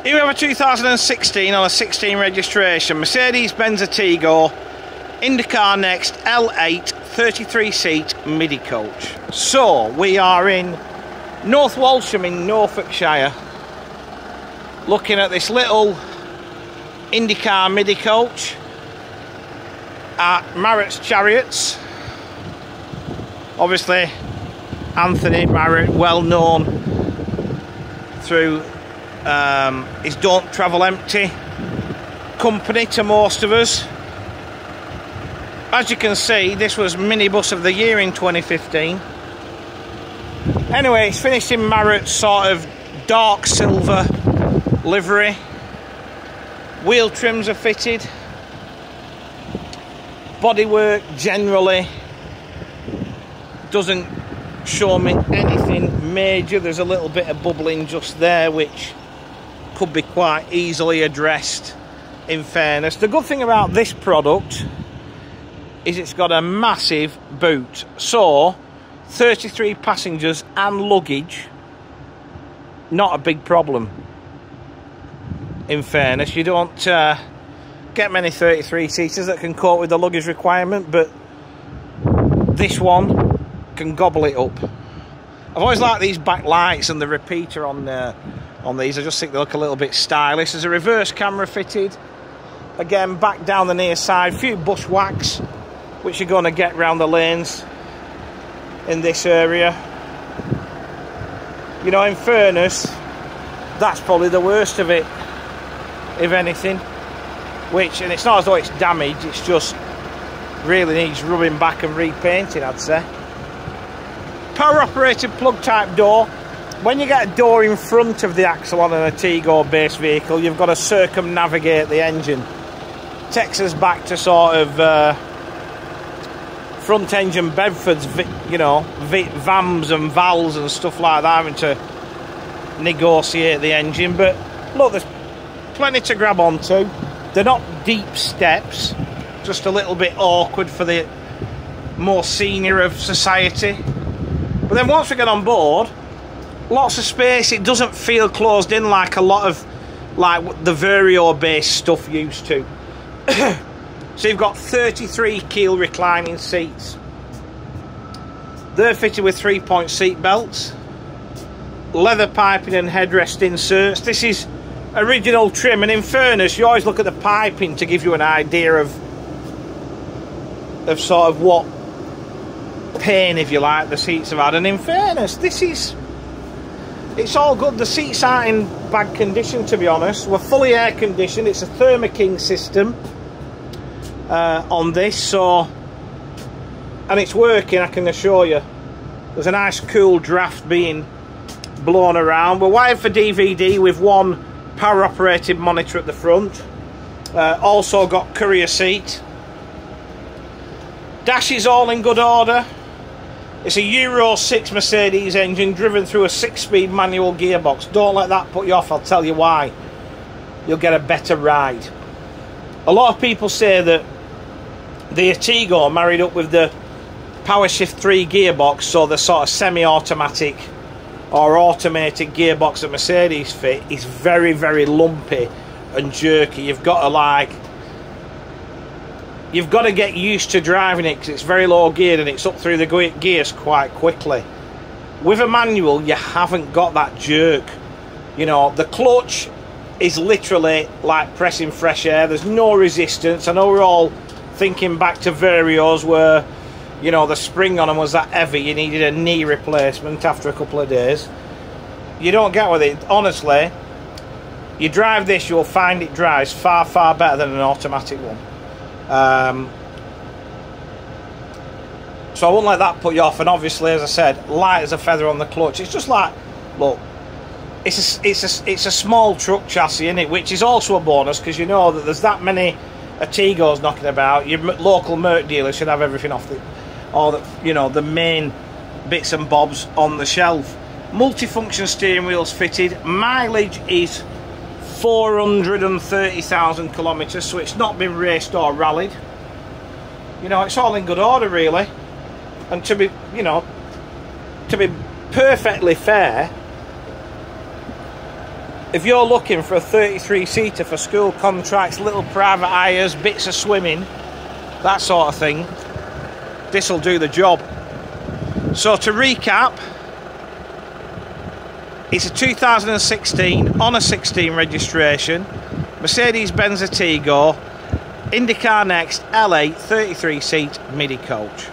Here we have a 2016 on a 16 registration, Mercedes-Benz Atego, Indcar next, L8, 33-seat midi coach. So, we are in North Walsham in Norfolkshire, looking at this little Indcar midi coach at Marriot's Chariots. Obviously, Anthony Marriott, well known through his Don't Travel Empty company to most of us. As you can see, this was minibus of the year in 2015. Anyway, it's finished in Marriott's sort of dark silver livery. Wheel trims are fitted. Bodywork generally doesn't show me anything major. There's a little bit of bubbling just there, which could be quite easily addressed, in fairness. The good thing about this product is it's got a massive boot, so 33 passengers and luggage, not a big problem. In fairness, you don't get many 33 seaters that can cope with the luggage requirement, but this one can gobble it up. I've always liked these back lights and the repeater on these. I just think they look a little bit stylish. There's a reverse camera fitted. Again, back down the near side, a few bushwhacks, which you're going to get round the lanes in this area. You know, in fairness, that's probably the worst of it, if anything. And it's not as though it's damaged, it's just really needs rubbing back and repainting, I'd say. Power operated plug type door. When you get a door in front of the axle on an Atego based vehicle, you've got to circumnavigate the engine. Takes us back to sort of front engine Bedfords, you know, VAMs and VALs and stuff like that, having to negotiate the engine. But look, there's plenty to grab onto. They're not deep steps, just a little bit awkward for the more senior of society. But then once we get on board, lots of space. It doesn't feel closed in like a lot of the Vario based stuff used to. So you've got 33 keel reclining seats. They're fitted with 3-point seat belts, leather piping and headrest inserts. This is original trim, and in fairness, you always look at the piping to give you an idea of sort of what pain, if you like, the seats have had. And in fairness, it's all good. The seats aren't in bad condition, to be honest. We're fully air conditioned. It's a Thermo King system on this, so, and it's working, I can assure you. There's a nice cool draft being blown around. We're wired for DVD with one power operated monitor at the front. Also got courier seat. Dash is all in good order. It's a Euro 6 Mercedes engine driven through a 6-speed manual gearbox. Don't let that put you off, I'll tell you why. You'll get a better ride. A lot of people say that the Atego married up with the PowerShift 3 gearbox, so the sort of semi-automatic or automated gearbox that Mercedes fit, is very, very lumpy and jerky. You've got to get used to driving it because it's very low geared and it's up through the gears quite quickly. With a manual, you haven't got that jerk. You know, the clutch is literally like pressing fresh air. There's no resistance. I know we're all thinking back to Varios where, you know, the spring on them was that heavy, you needed a knee replacement after a couple of days. You don't get with it. Honestly, you drive this, you'll find it drives far, far better than an automatic one. So I won't let that put you off. And obviously, as I said, light as a feather on the clutch. It's just like, look, it's a small truck chassis, isn't it? Which is also a bonus, because you know that there's that many Ategos knocking about. Your local Merc dealer should have everything off the main bits and bobs on the shelf. Multifunction steering wheels fitted. Mileage is 430,000 kilometres, so it's not been raced or rallied. You know, it's all in good order, really. And to be perfectly fair, if you're looking for a 33-seater for school contracts, little private hires, bits of swimming, that sort of thing, this will do the job. So to recap, it's a 2016 on a 16 registration, Mercedes-Benz Atego, Indcar next, LA 33-seat midi coach.